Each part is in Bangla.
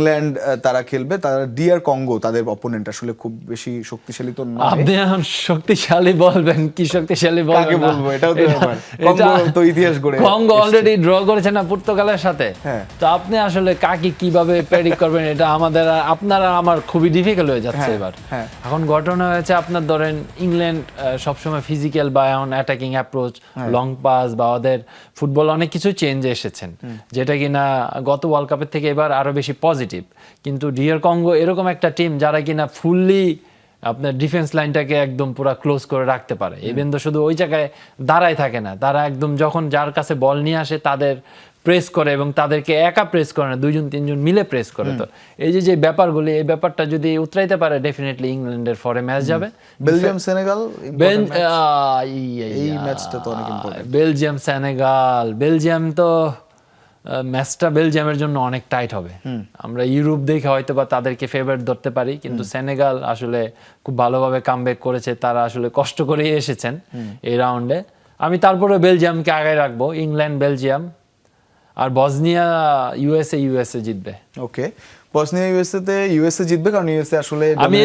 ইংল্যান্ড তারা খেলবে, তারা ডিআর কঙ্গো তাদের অপোনেন্ট, আসলে খুব বেশি শক্তিশালী তো নয়। আপনি এখন শক্তিশালী বলবেন, কি শক্তিশালী বলবেন কাকে না? বলবো, এটাও তো ব্যাপার। কঙ্গো তো ইতিহাস গড়ে কঙ্গো অলরেডি ড্র করেছে না পর্তুগালের সাথে। হ্যাঁ। তো আপনি আসলে কাকে কিভাবে প্রেডিক্ট করবেন, এটা আমাদের আপনারা আমার খুবই ডিফিকাল্ট হয়ে যাচ্ছে এবার। হ্যাঁ। এখন ঘটনা হয়েছে আপনার ধরেন ইংল্যান্ড সবসময় ফিজিক্যাল বা এখন অ্যাটাকিং অ্যাপ্রোচ, লং পাস বা ওদের ফুটবল অনেক কিছু চেঞ্জ এসেছেন, যেটা কিনা গত ওয়ার্ল্ড কাপের থেকে এবার আরো বেশি পজিটিভ। কিন্তু ডিআর কঙ্গো এরকম একটা টিম যারা কিনা ফুললি আপনার ডিফেন্স লাইনটাকে একদম পুরো ক্লোজ করে রাখতে পারে। ইভেন তো শুধু ওই জায়গায় দাঁড়ায় থাকে না, তারা একদম যখন যার কাছে বল নিয়ে আসে তাদের প্রেস করে, এবং তাদেরকে একা প্রেস করে না, দুইজন তিনজন মিলে প্রেস করে। তো এই যে ব্যাপারগুলি, এই ব্যাপারটা যদি উতরাইতে পারে ডেফিনেটলি ইংল্যান্ডের ফরে ম্যাচ যাবে। বেলজিয়াম সেনেগাল এই এই ম্যাচটা তো অনেক ইম্পর্টেন্ট। বেলজিয়াম সেনেগাল, বেলজিয়াম তো ম্যাচটা বেলজিয়ামের জন্য অনেক টাইট হবে। আমরা ইউরোপ দেখে হয়তো বা তাদেরকে ফেভারিট ধরতে পারি, কিন্তু সেনেগাল আসলে খুব ভালোভাবে কামব্যাক করেছে, তারা আসলে কষ্ট করেই এসেছেন এই রাউন্ডে। আমি তারপরে বেলজিয়ামকে আগে রাখবো, ইংল্যান্ড বেলজিয়াম, আর বসনিয়া ইউএসএ জিতবে। ওকে, বসনিয়া ইউএসএ জিতবে, কারণ ইউএসএ আসলে আমি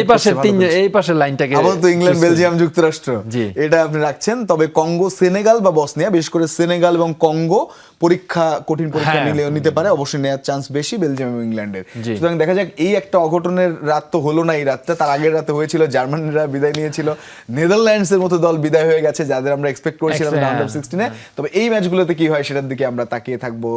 এই পাশের লাইনটাকে আপাতত ইংল্যান্ড বেলজিয়াম যুক্তরাষ্ট্র জি। এটা আপনি রাখছেন। তবে কঙ্গো সেনেগাল বা বসনিয়া, বিশেষ করে সেনেগাল এবং কঙ্গো কঠিন পরীক্ষা নিতে পারে, অবশ্যই নেওয়ার চান্স বেশি বেলজিয়াম এবং ইংল্যান্ডের। সুতরাং দেখা যাক, এই একটা অঘটনের রাত তো হলো না এই রাতটা, তার আগের রাতে হয়েছিল জার্মানিরা বিদায় নিয়েছিল, নেদারল্যান্ডসের মতো দল বিদায় হয়ে গেছে যাদের আমরা এক্সপেক্ট করেছিলাম রাউন্ড অফ 16-এ। তবে এই ম্যাচগুলোতে কি হয় সেটার দিকে আমরা তাকিয়ে থাকবো।